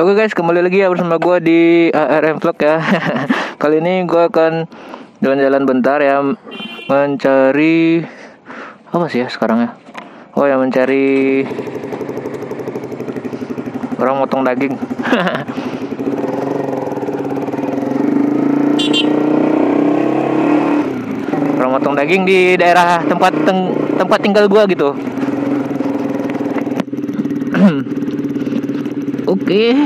Oke guys, kembali lagi ya bersama gue di ARM Vlog ya. Kali ini gue akan jalan-jalan bentar ya, mencari apa sih ya sekarang ya? Oh ya, mencari orang motong daging. Orang motong daging di daerah tempat tinggal gue gitu. Oke.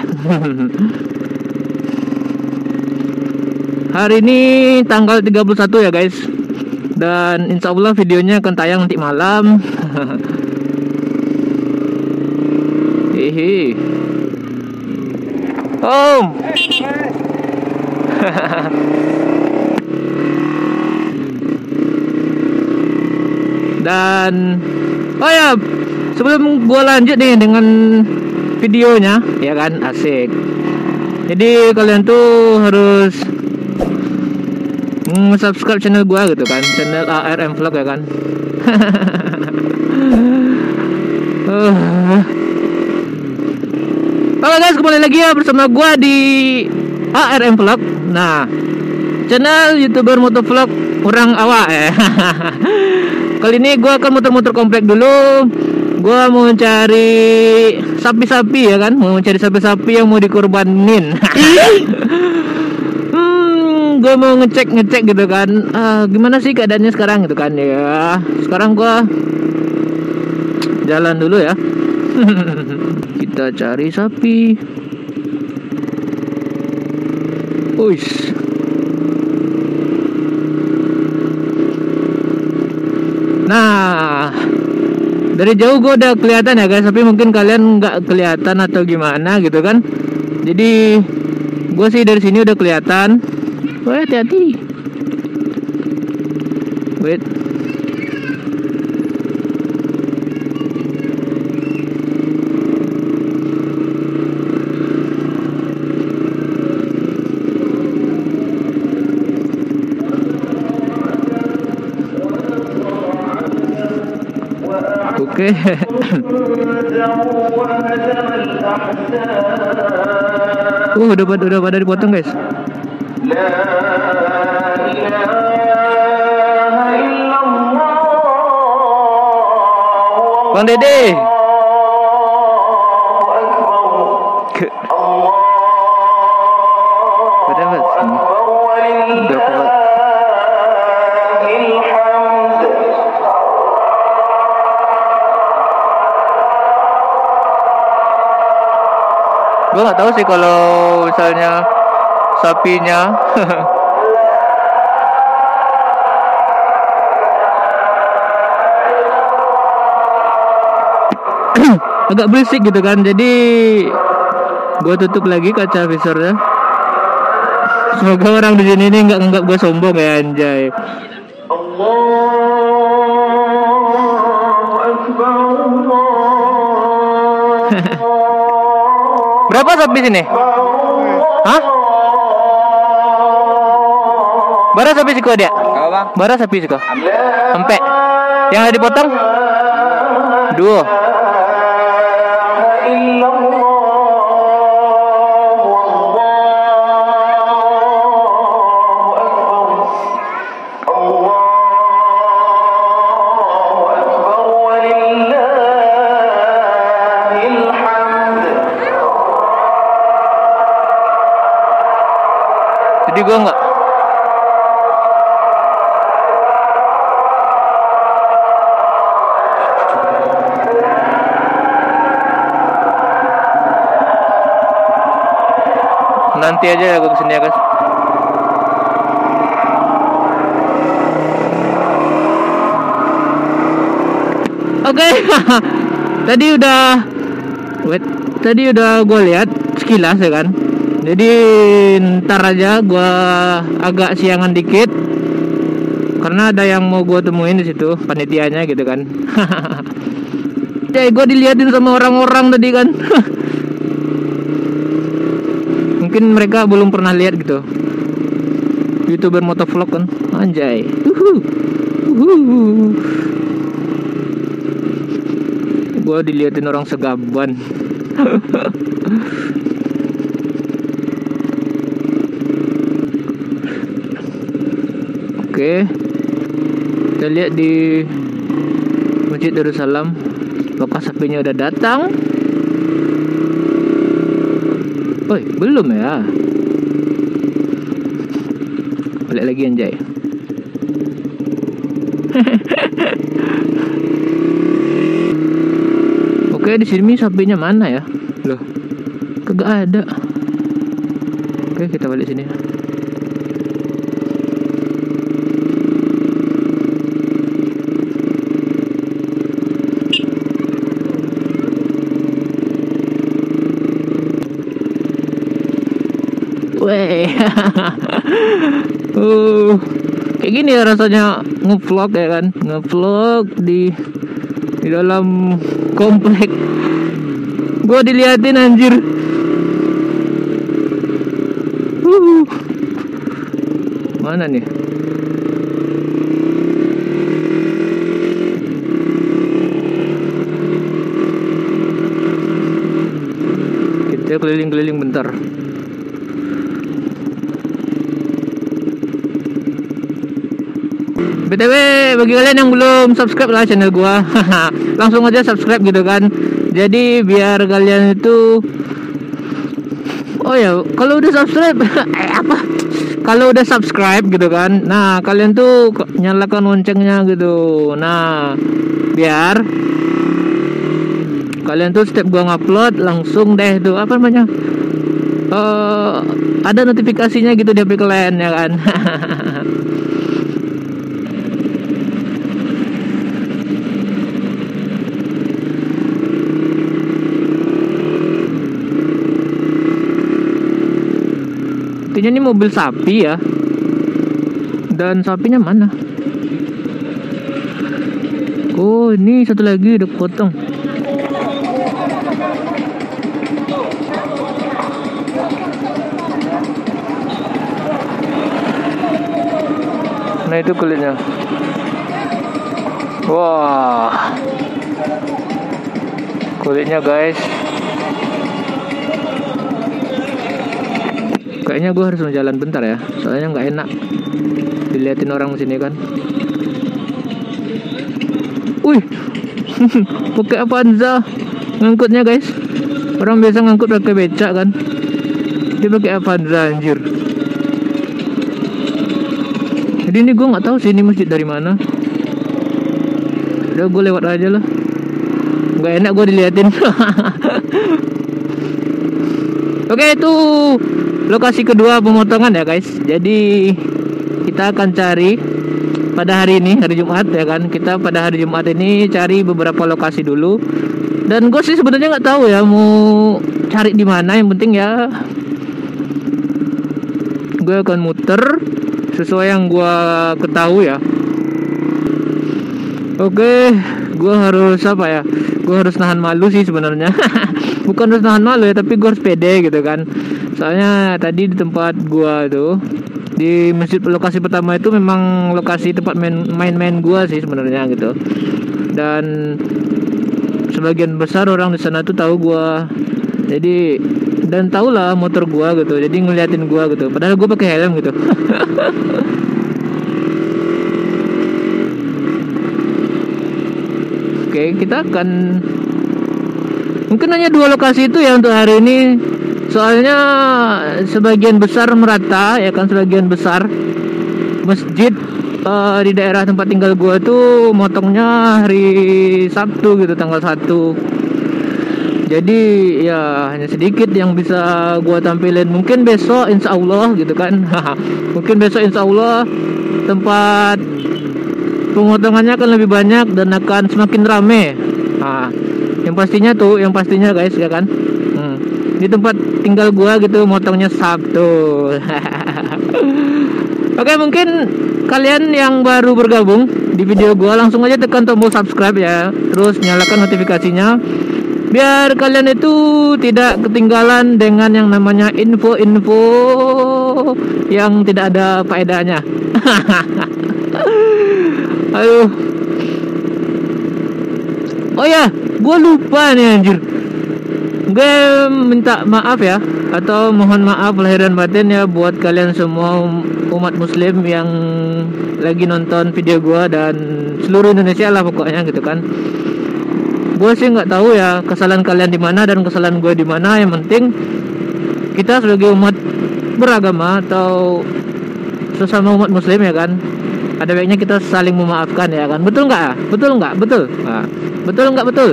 Hari ini tanggal 31 ya guys. Dan insya Allah videonya akan tayang nanti malam. Hehe. Om. Dan oh ya, sebelum gua lanjut nih dengan videonya, ya kan, asik. Jadi kalian tuh harus subscribe channel gua gitu kan, channel ARM Vlog ya kan. Halo guys, kembali lagi ya bersama gua di ARM Vlog. Nah, channel YouTuber motovlog orang awak ya. Kali ini gua akan muter-muter komplek dulu. Gua mau cari sapi-sapi ya kan, mau cari sapi-sapi yang mau dikorbanin. Gue mau ngecek gitu kan, gimana sih keadaannya sekarang gitu kan ya. Sekarang gue jalan dulu ya. Kita cari sapi. Uish. Nah, dari jauh gue udah kelihatan ya guys, tapi mungkin kalian nggak kelihatan atau gimana gitu kan. Jadi gue sih dari sini udah kelihatan. Wah, hati-hati. Wait. Oke. Udah pada dipotong guys. Bang Dede. Gue nggak tahu sih kalau misalnya sapinya. Agak berisik gitu kan, jadi gue tutup lagi kaca visornya. Semoga orang di sini nggak nganggap gue sombong ya, anjay. Berapa sapi sini? Hah? Berapa sapi sih kok dia? Berapa sapi sih kok? Sampai yang ada dipotong? 2. Jadi gue enggak. Nanti aja ya gue kesini ya guys. Oke. Tadi udah gue lihat sekilas ya kan. Jadi ntar aja gue agak siangan dikit karena ada yang mau gue temuin di situ, panitianya gitu kan. Jadi gue diliatin sama orang-orang tadi kan. Mungkin mereka belum pernah lihat gitu. YouTuber motovlog kan, anjay. Gue diliatin orang segaban. Oke, kita lihat di Masjid Darussalam, apakah sapinya udah datang? Oh, belum ya. Balik lagi anjay. Oke, di sini sapinya mana ya? Loh, kagak ada. Oke, kita balik sini. Weh. Kayak gini ya rasanya ngevlog ya kan, ngevlog di dalam komplek. Gua diliatin anjir. Mana nih? Kita keliling-keliling bentar. BTW, bagi kalian yang belum subscribe lah channel gua, langsung aja subscribe gitu kan. Jadi biar kalian itu, oh ya, kalau udah subscribe, kalau udah subscribe gitu kan, nah kalian tuh nyalakan loncengnya gitu. Nah, biar kalian tuh setiap gua ngupload langsung deh tuh apa namanya, ada notifikasinya gitu di HP kalian ya kan. Ini mobil sapi ya. Dan sapinya mana? Oh, ini satu lagi udah potong. Nah, itu kulitnya. Wah. Kulitnya guys. Kayaknya gue harus jalan bentar ya, soalnya nggak enak diliatin orang sini kan. Wih, pakai Avanza ngangkutnya guys. Orang biasa ngangkut pakai becak kan, dia pakai Avanza anjir. Jadi ini gue nggak tahu sih ini masjid dari mana. Udah gue lewat aja lah, nggak enak gue diliatin. Oke, itu lokasi kedua pemotongan ya guys. Jadi kita akan cari pada hari ini, hari Jumat ya kan. Kita pada hari Jumat ini cari beberapa lokasi dulu. Dan gue sih sebenarnya nggak tahu ya mau cari di mana. Yang penting ya gue akan muter sesuai yang gue ketahui ya. Oke, gue harus apa ya? Gue harus nahan malu sih sebenarnya. Bukan harus nahan malu ya, tapi gue harus pede gitu kan. Soalnya tadi di tempat gua tuh, di masjid lokasi pertama itu memang lokasi tempat main-main gua sih sebenarnya gitu. Dan sebagian besar orang di sana tuh tahu gua. Jadi dan tau lah motor gua gitu. Jadi ngeliatin gua gitu. Padahal gua pakai helm gitu. Oke, kita akan mungkin hanya 2 lokasi itu ya untuk hari ini. Soalnya sebagian besar merata ya kan, sebagian besar masjid di daerah tempat tinggal gua tuh motongnya hari Sabtu gitu, tanggal 1. Jadi ya hanya sedikit yang bisa gua tampilin. Mungkin besok insya Allah gitu kan. Mungkin besok insya Allah tempat pemotongannya akan lebih banyak dan akan semakin rame. Nah, yang pastinya guys ya kan. Di tempat tinggal gua gitu motongnya Sabtu. Oke, mungkin kalian yang baru bergabung di video gua langsung aja tekan tombol subscribe ya. Terus nyalakan notifikasinya biar kalian itu tidak ketinggalan dengan yang namanya info-info yang tidak ada faedahnya. Aduh. Oh ya, gua lupa nih anjir. Gue minta maaf ya, atau mohon maaf lahir dan batin ya buat kalian semua umat muslim yang lagi nonton video gua dan seluruh Indonesia lah pokoknya gitu kan. Gue sih nggak tahu ya kesalahan kalian di mana dan kesalahan gue di mana. Yang penting kita sebagai umat beragama atau sesama umat muslim ya kan, ada baiknya kita saling memaafkan ya kan. Betul nggak? Betul nggak? Betul. Nah, betul nggak betul?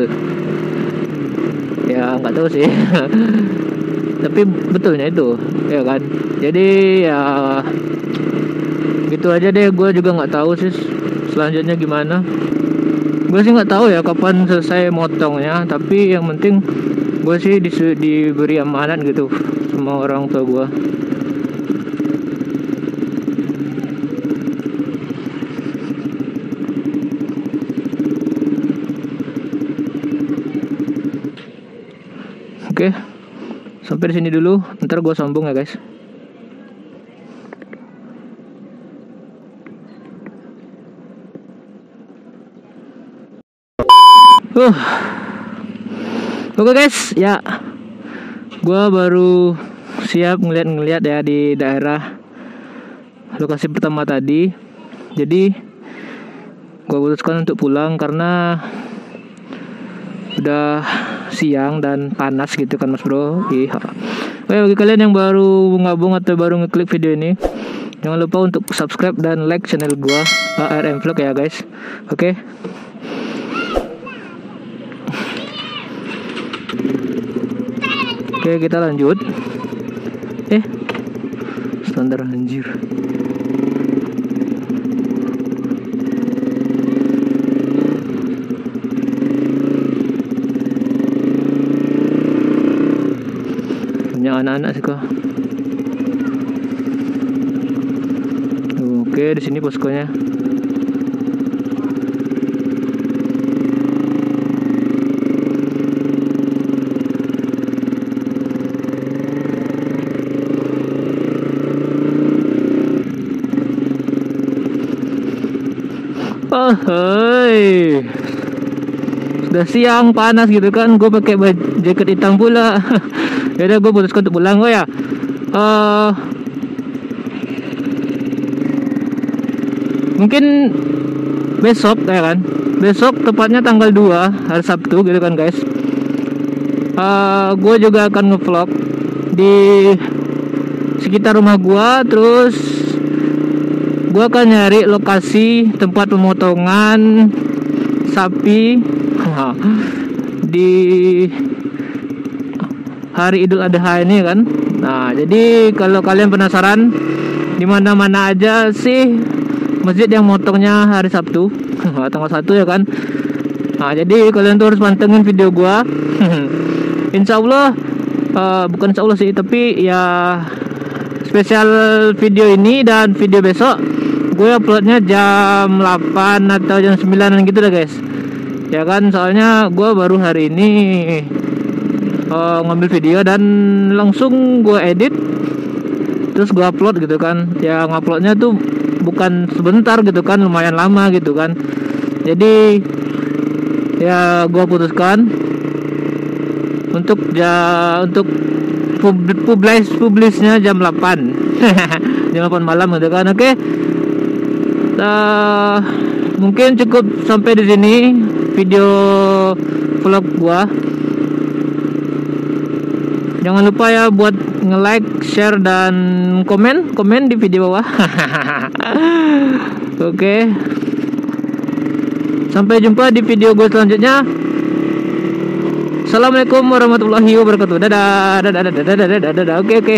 Ya nggak tahu sih. Tapi betulnya itu ya kan. Jadi ya gitu aja deh. Gue juga nggak tahu sih selanjutnya gimana. Gue sih nggak tahu ya kapan selesai motongnya, tapi yang penting gue sih diberi amanat gitu sama orang tua gue. Oke, sampai di sini dulu. Ntar gue sambung ya guys. Oke guys, ya gua baru siap ngeliat ya di daerah lokasi pertama tadi. Jadi gua putuskan untuk pulang karena udah siang dan panas gitu kan mas bro. Iya. Oke, bagi kalian yang baru gabung atau baru ngeklik video ini, jangan lupa untuk subscribe dan like channel gua ARM Vlog ya guys. Oke. Oke, kita lanjut. Standar anjir. Banyak anak-anak sih kok. Oke, di sini poskonya. Oh, hei. Sudah siang panas gitu kan, gue pakai jaket hitam pula. Yaudah gue putuskan untuk pulang gue ya. Mungkin besok ya kan. Besok tepatnya tanggal 2 hari Sabtu gitu kan guys. Gue juga akan ngevlog di sekitar rumah gue. Terus gue akan nyari lokasi tempat pemotongan sapi di hari Idul Adha ini kan. Nah, jadi kalau kalian penasaran di mana-mana aja sih masjid yang motongnya hari Sabtu tanggal 1 ya kan. Nah, jadi kalian tuh harus pantengin video gue. Insya Allah, bukan insya Allah sih, tapi ya spesial video ini dan video besok gue uploadnya jam 8 atau jam 9 gitu dah guys. Ya kan, soalnya gue baru hari ini ngambil video dan langsung gue edit terus gue upload gitu kan. Ya nguploadnya tuh bukan sebentar gitu kan, lumayan lama gitu kan. Jadi ya gue putuskan untuk publishnya jam 8 jam 8 malam gitu kan. Oke. Mungkin cukup sampai di sini video vlog gua. Jangan lupa ya buat nge-like, share dan komen di video bawah. Oke. Sampai jumpa di video gue selanjutnya. Assalamualaikum warahmatullahi wabarakatuh. Dadah. Oke.